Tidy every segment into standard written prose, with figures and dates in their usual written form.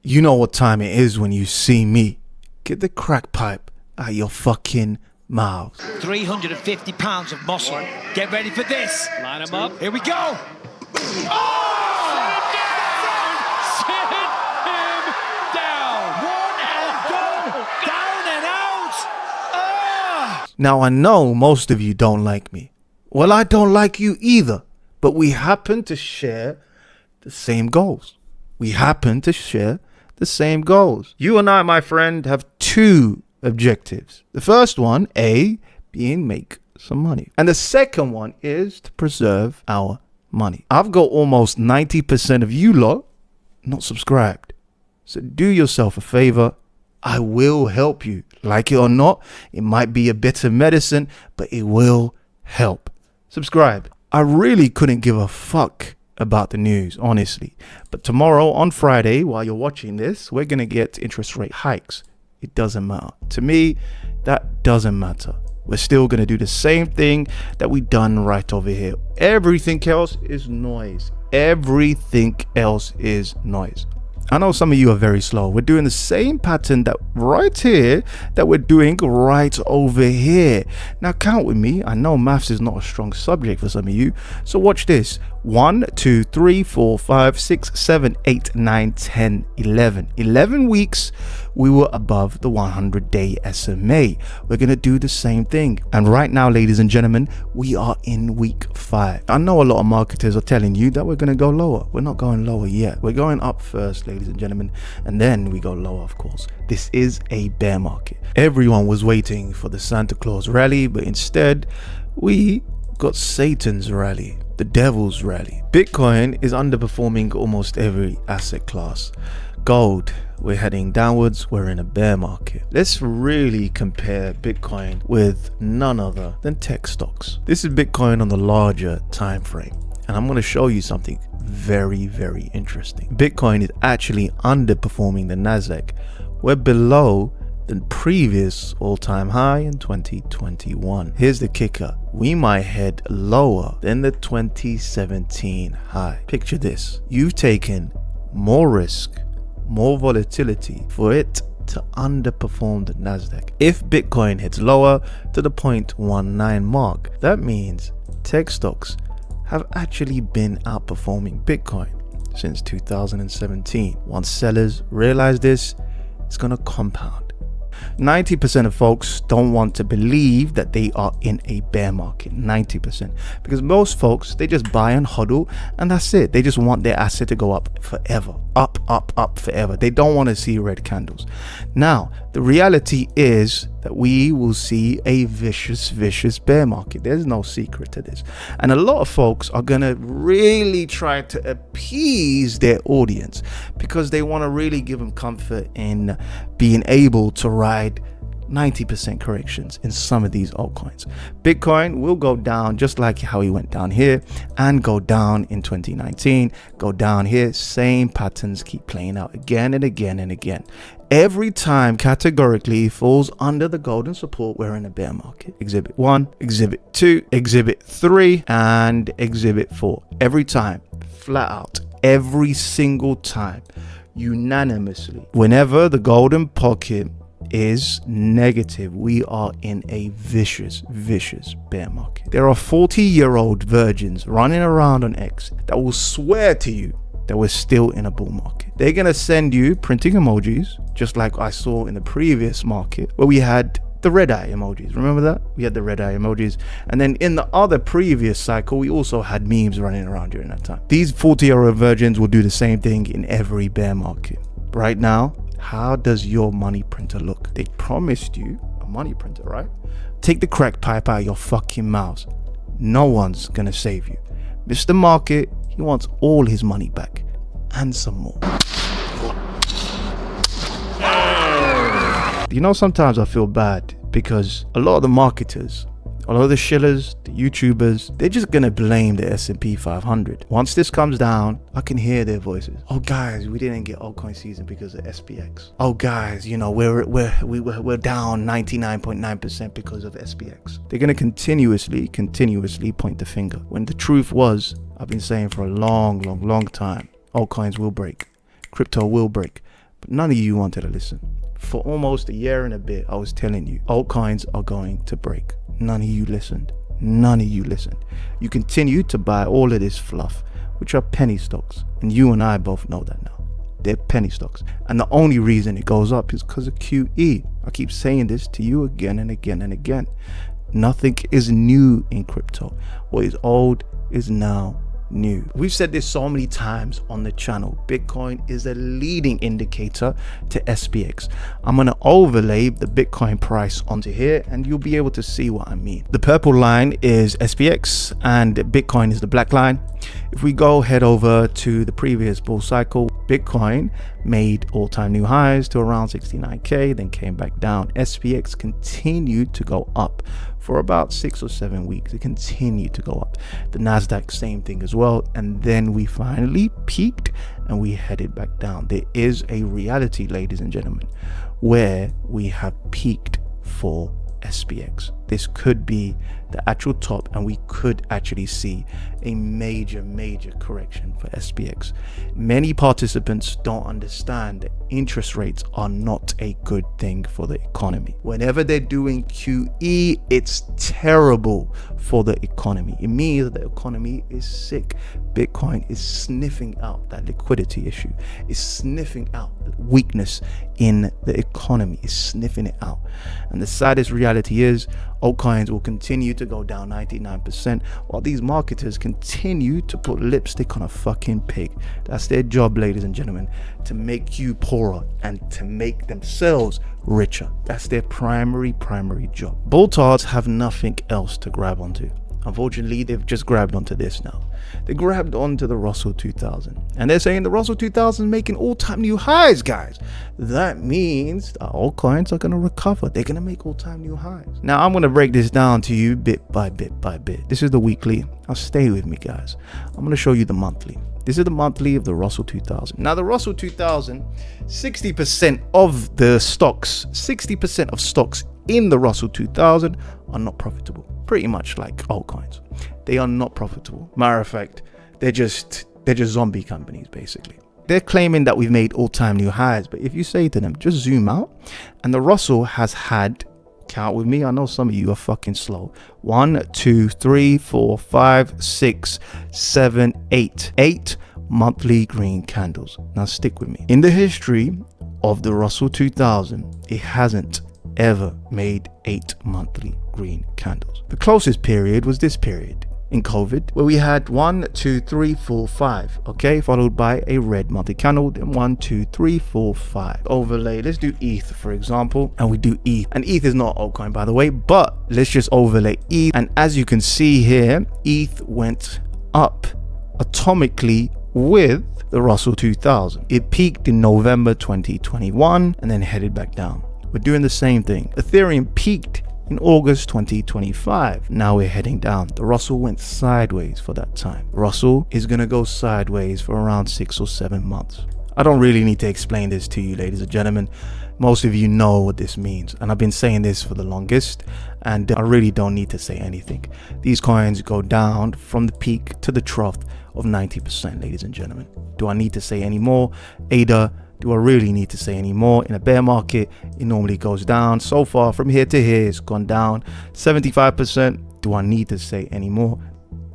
You know what time it is when you see me. Get the crack pipe out your fucking mouth. 350 pounds of muscle. Get ready for this. Line him up. Here we go. Oh! Sit him down. One and done. Down and out. Now I know most of you don't like me. Well, I don't like you either. But we happen to share the same goals. You and I, my friend, have two objectives. The first one, A, being make some money. And the second one is to preserve our money. I've got almost 90% of you lot not subscribed. So do yourself a favor. I will help you. Like it or not, it might be a bit of medicine, but it will help. Subscribe. I really couldn't give a fuck about the news, honestly. But tomorrow on Friday, while you're watching this, we're going to get interest rate hikes. It doesn't matter. To me, that doesn't matter. We're still going to do the same thing that we done right over here. Everything else is noise. I know some of you are very slow. We're doing the same pattern that right here that we're doing right over here. Now count with me. I know maths is not a strong subject for some of you. So watch this. 1, 2, 3, 4, 5, 6, 7, 8, 9, 10, 11. 11 weeks we were above the 100-day SMA. We're going to do the same thing. And right now, ladies and gentlemen, we are in week 5. I know a lot of marketers are telling you that we're going to go lower. We're not going lower yet. We're going up first, ladies and gentlemen, and then we go lower, of course. This is a bear market. Everyone was waiting for the Santa Claus rally, but instead we got Satan's rally, the devil's rally. Bitcoin is underperforming almost every asset class. Gold, we're heading downwards. We're in a bear market. Let's really compare Bitcoin with none other than tech stocks. This is Bitcoin on the larger time frame, and I'm going to show you something very, very interesting. Bitcoin is actually underperforming the Nasdaq. We're below the previous all-time high in 2021. Here's the kicker. We might head lower than the 2017 high. Picture this. You've taken more risk, more volatility for it to underperform the Nasdaq. If Bitcoin hits lower to the 0.19 mark, that means tech stocks have actually been outperforming Bitcoin since 2017. Once sellers realize this, it's going to compound. 90% of folks don't want to believe that they are in a bear market. 90%, because most folks, they just buy and hodl, and that's it. They just want their asset to go up forever, up forever. They don't want to see red candles. Now the reality is that we will see a vicious bear market. There's no secret to this, and a lot of folks are gonna really try to appease their audience because they want to really give them comfort in being able to ride 90% corrections in some of these altcoins. Bitcoin will go down just like how he went down here, and go down in 2019, go down here. Same patterns keep playing out again and again and again. Every time categorically falls under the golden support, we're in a bear market. Exhibit 1, Exhibit 2, Exhibit 3, and Exhibit 4. Every time, flat out, every single time, unanimously. Whenever the golden pocket is negative, we are in a vicious bear market. There are 40-year-old virgins running around on X that will swear to you that we're still in a bull market. They're gonna send you printing emojis, just like I saw in the previous market where we had the red eye emojis. Remember that? We had the red eye emojis. And then in the other previous cycle, we also had memes running around during that time. These 40-year-old virgins will do the same thing in every bear market. Right now, how does your money printer look? They promised you a money printer, right? Take the crack pipe out of your fucking mouth. No one's gonna save you. Mr. Market, he wants all his money back and some more. You know, sometimes I feel bad because a lot of the marketers, a lot of the shillers, the YouTubers, they're just gonna blame the S&P 500. Once this comes down, I can hear their voices. Oh guys, we didn't get altcoin season because of SPX. Oh guys, you know, we're down 99.9% because of SPX. They're gonna continuously point the finger. When the truth was, I've been saying for a long time, altcoins will break, crypto will break. But none of you wanted to listen. For almost a year and a bit, I was telling you, altcoins are going to break. None of you listened. None of you listened. You continue to buy all of this fluff, which are penny stocks. And you and I both know that now. They're penny stocks. And the only reason it goes up is because of QE. I keep saying this to you again and again and again. Nothing is new in crypto. What is old is now new. We've said this so many times on the channel. Bitcoin is a leading indicator to SPX. I'm going to overlay the Bitcoin price onto here and you'll be able to see what I mean. The purple line is SPX and Bitcoin is the black line. If we go head over to the previous bull cycle, Bitcoin made all-time new highs to around 69k, then came back down. SPX continued to go up for about 6 or 7 weeks. It continued to go up. The Nasdaq, same thing as well. And then we finally peaked and we headed back down. There is a reality, ladies and gentlemen, where we have peaked for SPX. This could be the actual top and we could actually see a major correction for SPX. Many participants don't understand that interest rates are not a good thing for the economy. Whenever they're doing QE, it's terrible for the economy. It means that the economy is sick. Bitcoin is sniffing out that liquidity issue. It's sniffing out weakness in the economy. It's sniffing it out. And the saddest reality is altcoins will continue to go down 99% while these marketers continue to put lipstick on a fucking pig. That's their job, ladies and gentlemen, to make you poorer and to make themselves richer. That's their primary job. Bulltards have nothing else to grab onto. Unfortunately, they've just grabbed onto this now. They grabbed onto the Russell 2000 and they're saying the Russell 2000 is making all-time new highs, guys. That means that altcoins are going to recover. They're going to make all-time new highs. Now, I'm going to break this down to you bit by bit by bit. This is the weekly. Now, stay with me, guys. I'm going to show you the monthly. This is the monthly of the Russell 2000. Now, the Russell 2000, 60% of the stocks, 60% of stocks in the Russell 2000 are not profitable. Pretty much like altcoins. They are not profitable. Matter of fact, they're just zombie companies, basically. They're claiming that we've made all-time new highs, but if you say to them, just zoom out, and the Russell has had, count with me, I know some of you are fucking slow, 1, 2, 3, 4, 5, 6, 7, 8 monthly green candles. Now stick with me. In the history of the Russell 2000, it hasn't ever made 8 monthly green candles. The closest period was this period in COVID, where we had 1, 2, 3, 4, 5, okay, followed by a red monthly candle, then 1, 2, 3, 4, 5. Overlay, let's do ETH for example, and we do ETH, and ETH is not altcoin by the way, but let's just overlay ETH, and as you can see here, ETH went up atomically with the Russell 2000. It peaked in November 2021 and then headed back down. We're doing the same thing. Ethereum peaked in August 2025. Now we're heading down. The Russell went sideways for that time. Russell is going to go sideways for around 6 or 7 months. I don't really need to explain this to you, ladies and gentlemen. Most of you know what this means, and I've been saying this for the longest, and I really don't need to say anything. These coins go down from the peak to the trough of 90%, ladies and gentlemen. Do I need to say any more? Ada, do I really need to say any more? In a bear market, it normally goes down. So far, from here to here, it's gone down 75%. Do I need to say any more?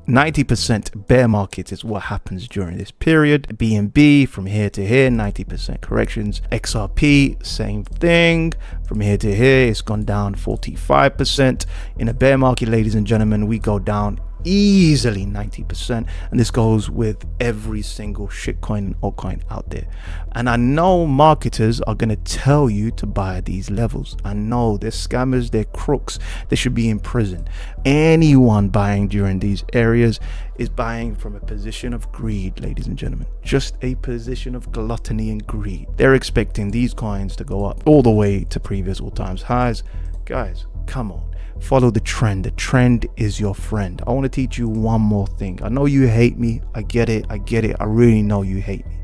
90% bear market is what happens during this period. BNB from here to here, 90% corrections. XRP, same thing. From here to here, it's gone down 45%. In a bear market, ladies and gentlemen, we go down easily 90%, and this goes with every single shitcoin and altcoin out there. And I know marketers are going to tell you to buy at these levels. I know they're scammers, they're crooks, they should be in prison. Anyone buying during these areas is buying from a position of greed, ladies and gentlemen. Just a position of gluttony and greed. They're expecting these coins to go up all the way to previous all-time highs. Guys, come on. Follow the trend. The trend is your friend. I want to teach you one more thing. I know you hate me. I get it. I really know you hate me.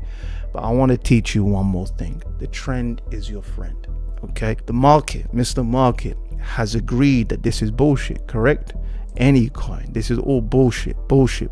But I want to teach you one more thing. The trend is your friend. Okay? The market, Mr. Market, has agreed that this is bullshit, correct? Any coin. This is all bullshit. Bullshit.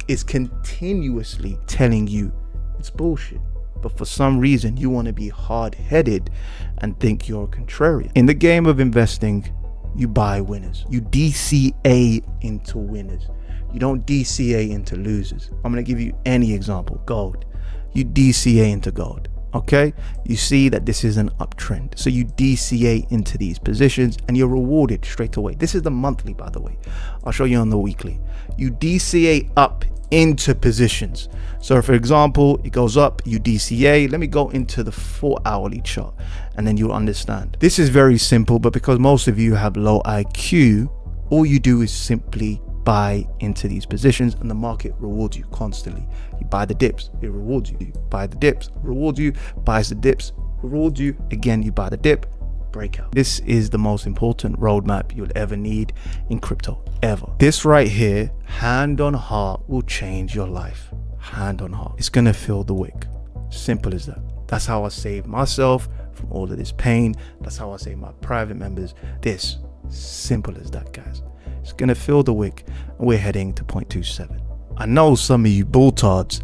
It's continuously telling you it's bullshit. but for some reason you want to be hard-headed and think you're a contrarian. In the game of investing, you buy winners. You DCA into winners. You don't DCA into losers. I'm going to give you any example. Gold. You DCA into gold. Okay, you see that this is an uptrend, so you DCA into these positions and you're rewarded straight away. This is the monthly, by the way. I'll show you on the weekly. You DCA up into positions. So for example, it goes up, you DCA. Let me go into the 4-hourly chart and then you'll understand. This is very simple, but because most of you have low IQ, all you do is simply buy into these positions and the market rewards you constantly. You buy the dips, it rewards you. You buy the dips, rewards you. Buys the dips, rewards you. Again, you buy the dip, breakout. This is the most important roadmap you'll ever need in crypto, ever. This right here, hand on heart, will change your life. Hand on heart. It's gonna fill the wick. Simple as that. That's how I save myself from all of this pain. That's how I save my private members. This, simple as that, guys. It's gonna fill the wick and we're heading to 0.27. I know some of you bulltards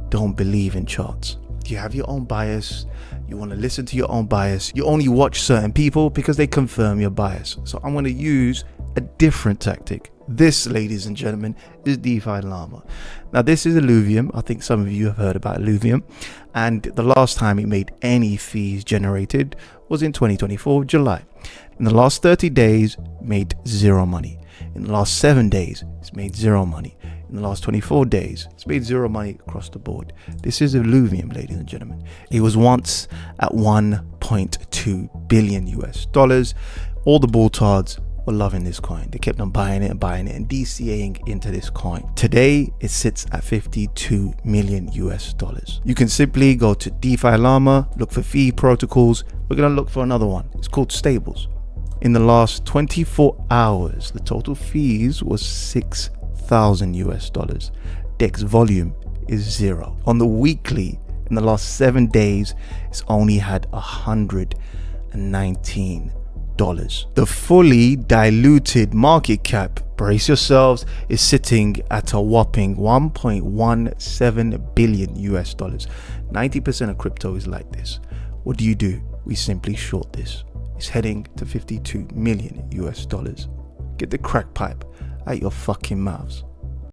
don't believe in charts. You have your own bias. You want to listen to your own bias. You only watch certain people because they confirm your bias. So I'm going to use a different tactic. This, ladies and gentlemen, is DeFi Lama. Now this is Illuvium. I think some of you have heard about Illuvium, and the last time it made any fees generated was in 2024 July. In the last 30 days, made zero money. In the last 7 days, it's made zero money. In the last 24 days, it's made zero money across the board. This is Illuvium, ladies and gentlemen. It was once at 1.2 billion US dollars. All the bulltards were loving this coin. They kept on buying it and DCAing into this coin. Today, it sits at 52 million US dollars. You can simply go to DeFi Lama, look for fee protocols. We're going to look for another one. It's called Stables. In the last 24 hours, the total fees was 6,000 US dollars. DEX volume is zero. On the weekly, in the last 7 days, it's only had $119. The fully diluted market cap, brace yourselves, is sitting at a whopping 1.17 billion US dollars. 90% of crypto is like this. What do? We simply short this. It's heading to 52 million US dollars. Get the crack pipe out your fucking mouths.